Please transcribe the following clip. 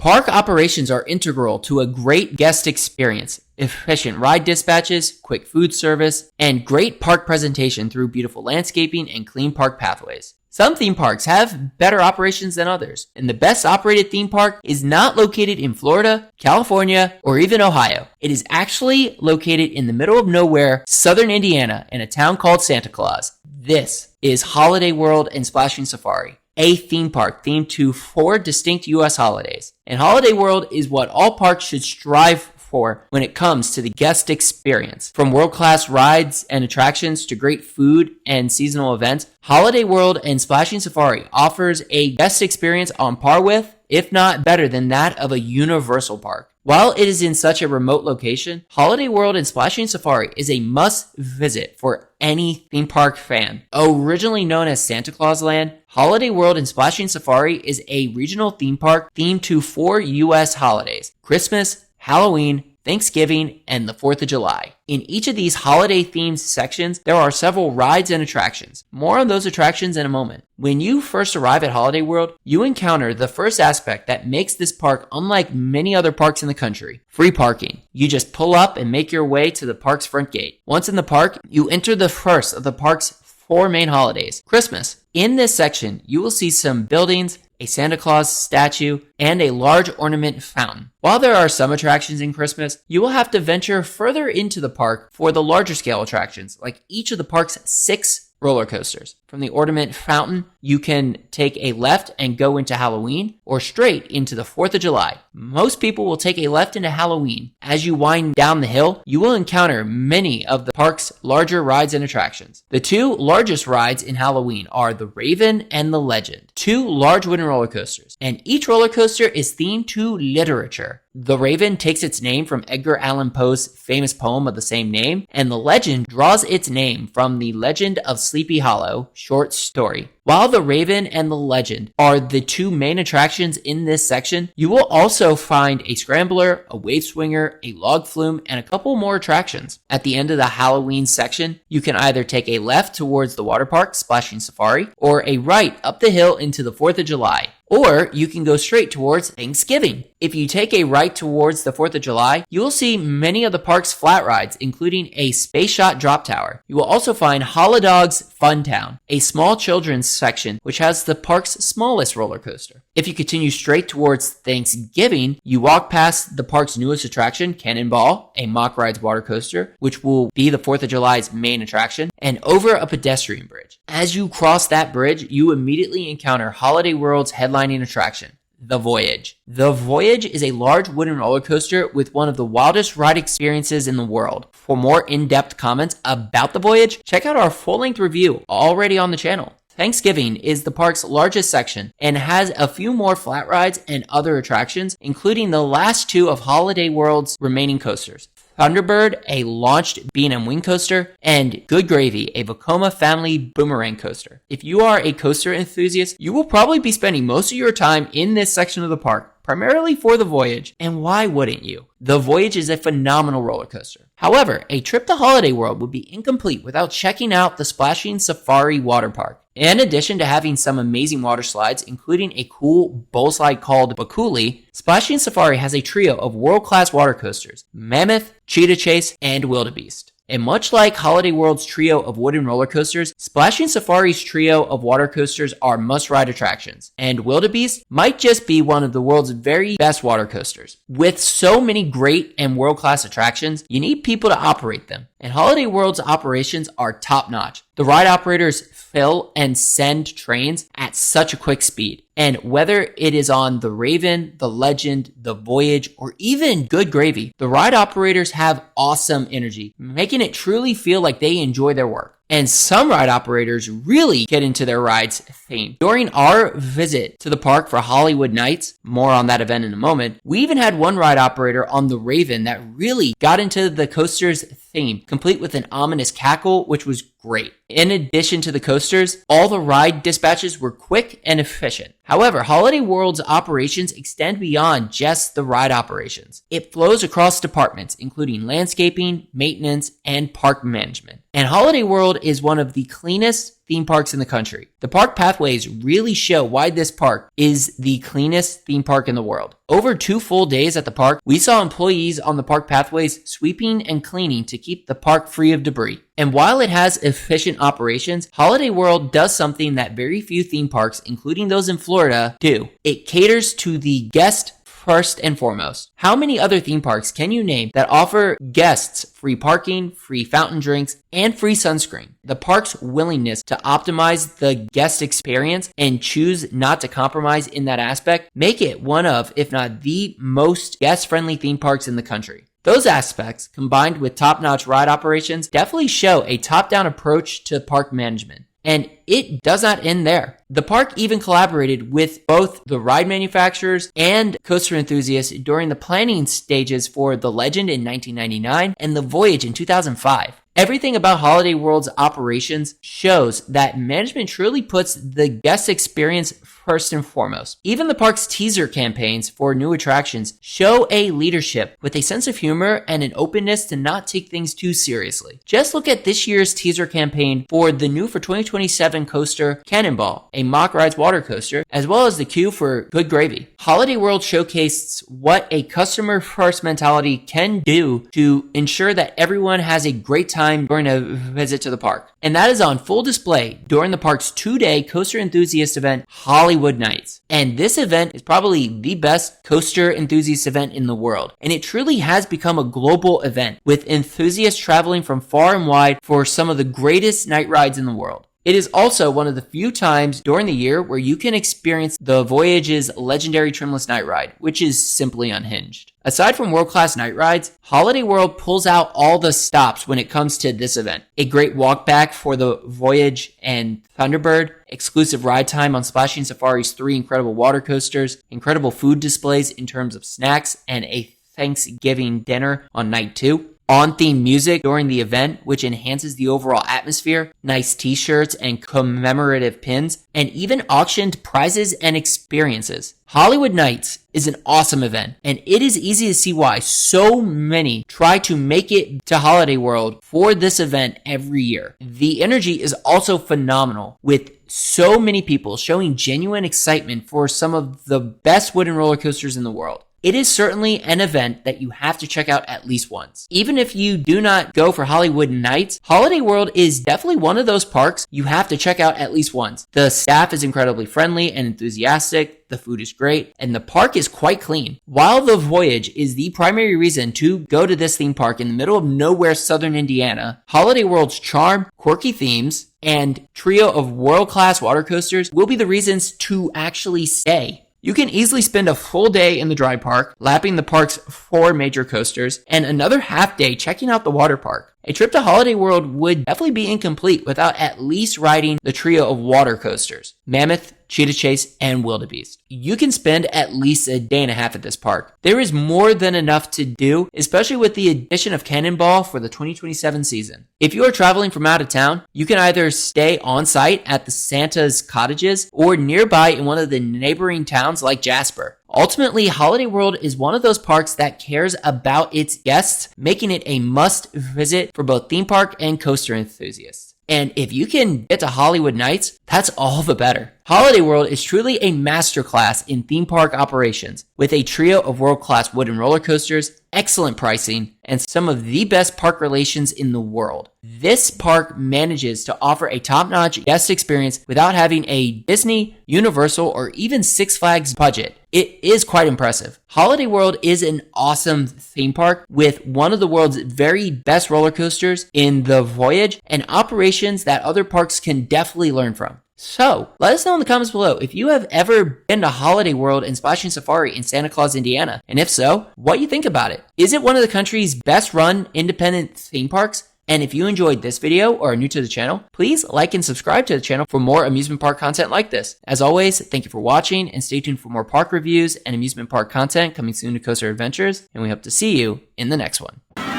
Park operations are integral to a great guest experience. Efficient ride dispatches, quick food service, and great park presentation through beautiful landscaping and clean park pathways. Some theme parks have better operations than others, and the best operated theme park is not located in Florida, California, or even Ohio. It is actually located in the middle of nowhere, southern Indiana, in a town called Santa Claus. This is Holiday World Splashin Safari, a theme park themed to 4 distinct U.S. holidays. And Holiday World is what all parks should strive for when it comes to the guest experience. From world-class rides and attractions to great food and seasonal events, Holiday World Splashin Safari offers a guest experience on par with, if not better than that of a universal park. While it is in such a remote location, Holiday World Splashin Safari is a must visit for any theme park fan. Originally known as Santa Claus Land, Holiday World Splashin Safari is a regional theme park themed to 4 U.S. holidays: Christmas, Halloween, Thanksgiving, and the 4th of July. In each of these holiday-themed sections, there are several rides and attractions. More on those attractions in a moment. When you first arrive at Holiday World, you encounter the first aspect that makes this park unlike many other parks in the country: free parking. You just pull up and make your way to the park's front gate. Once in the park, you enter the first of the park's 4 main holidays: Christmas. In this section, you will see some buildings, a Santa Claus statue, and a large ornament fountain. While there are some attractions in Christmas, you will have to venture further into the park for the larger scale attractions, like each of the park's 6 roller coasters. From the ornament fountain, you can take a left and go into Halloween, or straight into the 4th of July. Most people will take a left into Halloween. As you wind down the hill, you will encounter many of the park's larger rides and attractions. The 2 largest rides in Halloween are the Raven and the Legend, 2 large wooden roller coasters, and each roller coaster is themed to literature. The Raven takes its name from Edgar Allan Poe's famous poem of the same name, and the Legend draws its name from the Legend of Sleepy Hollow short story. While the Raven and the Legend are the 2 main attractions in this section, you will also find a scrambler, a wave swinger, a log flume, and a couple more attractions. At the end of the Halloween section, you can either take a left towards the water park, Splashin Safari, or a right up the hill into the 4th of July. Or you can go straight towards Thanksgiving. If you take a right towards the 4th of July, you will see many of the park's flat rides, including a Space Shot Drop Tower. You will also find Holidog's Fun Town, a small children's section which has the park's smallest roller coaster. If you continue straight towards Thanksgiving, you walk past the park's newest attraction, Cannonball, a mock rides water coaster, which will be the 4th of July's main attraction, and over a pedestrian bridge. As you cross that bridge, you immediately encounter Holiday World's headlining attraction, the Voyage. The Voyage is a large wooden roller coaster with one of the wildest ride experiences in the world. For more in-depth comments about the Voyage, check out our full-length review already on the channel. Thanksgiving is the park's largest section and has a few more flat rides and other attractions, including the last 2 of Holiday World's remaining coasters: Thunderbird, a launched bean and wing coaster, and Good Gravy, a Vekoma family boomerang coaster. If you are a coaster enthusiast, you will probably be spending most of your time in this section of the park, primarily for the Voyage. And why wouldn't you? The Voyage is a phenomenal roller coaster. However, a trip to Holiday World would be incomplete without checking out the Splashin Safari water park. In addition to having some amazing water slides, including a cool bowl slide called Bakuli, Splashin Safari has a trio of world-class water coasters: Mammoth, Cheetah Chase, and Wildebeest. And much like Holiday World's trio of wooden roller coasters, Splashin Safari's trio of water coasters are must-ride attractions, and Wildebeest might just be one of the world's very best water coasters. With so many great and world-class attractions, you need people to operate them, and Holiday World's operations are top-notch. The ride operators fill and send trains at such a quick speed. And whether it is on the Raven, the Legend, the Voyage, or even Good Gravy, the ride operators have awesome energy, making it truly feel like they enjoy their work. And some ride operators really get into their ride's theme. During our visit to the park for HoliWood Nights, more on that event in a moment, we even had one ride operator on the Raven that really got into the coaster's theme, complete with an ominous cackle, which was great. In addition to the coasters, all the ride dispatches were quick and efficient. However, Holiday World's operations extend beyond just the ride operations. It flows across departments, including landscaping, maintenance, and park management. And Holiday World is one of the cleanest, theme parks in the country. The park pathways really show why this park is the cleanest theme park in the world. Over 2 full days at the park, we saw employees on the park pathways sweeping and cleaning to keep the park free of debris. And while it has efficient operations, Holiday World does something that very few theme parks, including those in Florida, do. It caters to the guest first and foremost. How many other theme parks can you name that offer guests free parking, free fountain drinks, and free sunscreen? The park's willingness to optimize the guest experience and choose not to compromise in that aspect make it one of, if not the most guest-friendly theme parks in the country. Those aspects, combined with top-notch ride operations, definitely show a top-down approach to park management. And it does not end there. The park even collaborated with both the ride manufacturers and coaster enthusiasts during the planning stages for the Legend in 1999 and the Voyage in 2005. Everything about Holiday World's operations shows that management truly puts the guest experience first and foremost. Even the park's teaser campaigns for new attractions show a leadership with a sense of humor and an openness to not take things too seriously. Just look at this year's teaser campaign for the new for 2027 coaster Cannonball, a mock rides water coaster, as well as the queue for Good Gravy. Holiday World showcased what a customer first mentality can do to ensure that everyone has a great time during a visit to the park. And that is on full display during the park's 2-day coaster enthusiast event, HoliWood Nights. And this event is probably the best coaster enthusiast event in the world. And it truly has become a global event, with enthusiasts traveling from far and wide for some of the greatest night rides in the world. It is also one of the few times during the year where you can experience the Voyage's legendary trimless night ride, which is simply unhinged. Aside from world-class night rides, Holiday World pulls out all the stops when it comes to this event. A great walk back for the Voyage and Thunderbird, exclusive ride time on Splashin Safari's 3 incredible water coasters, incredible food displays in terms of snacks, and a Thanksgiving dinner on night 2. On-theme music during the event, which enhances the overall atmosphere, nice t-shirts and commemorative pins, and even auctioned prizes and experiences. HoliWood Nights is an awesome event, and it is easy to see why so many try to make it to Holiday World for this event every year. The energy is also phenomenal, with so many people showing genuine excitement for some of the best wooden roller coasters in the world. It is certainly an event that you have to check out at least once. Even if you do not go for HoliWood Nights, Holiday World is definitely one of those parks you have to check out at least once. The staff is incredibly friendly and enthusiastic, the food is great, and the park is quite clean. While the Voyage is the primary reason to go to this theme park in the middle of nowhere southern Indiana, Holiday World's charm, quirky themes, and trio of world-class water coasters will be the reasons to actually stay. You can easily spend a full day in the dry park, lapping the park's 4 major coasters, and another half day checking out the water park. A trip to Holiday World would definitely be incomplete without at least riding the trio of water coasters, Mammoth, Cheetah Chase, and Wildebeest. You can spend at least a day and a half at this park. There is more than enough to do, especially with the addition of Cannonball for the 2027 season. If you are traveling from out of town, you can either stay on site at the Santa's cottages or nearby in one of the neighboring towns like Jasper. Ultimately, Holiday World is one of those parks that cares about its guests, making it a must visit for both theme park and coaster enthusiasts. And if you can get to HoliWood Nights, that's all the better. Holiday World is truly a masterclass in theme park operations, with a trio of world-class wooden roller coasters, excellent pricing, and some of the best park relations in the world. This park manages to offer a top-notch guest experience without having a Disney, Universal, or even Six Flags budget. It is quite impressive. Holiday World is an awesome theme park with one of the world's very best roller coasters in the Voyage and operations that other parks can definitely learn from. So, let us know in the comments below if you have ever been to Holiday World and Splashin Safari in Santa Claus, Indiana. And if so, what you think about it. Is it one of the country's best run independent theme parks? And if you enjoyed this video or are new to the channel, please like and subscribe to the channel for more amusement park content like this. As always, thank you for watching and stay tuned for more park reviews and amusement park content coming soon to Coaster Adventures. And we hope to see you in the next one.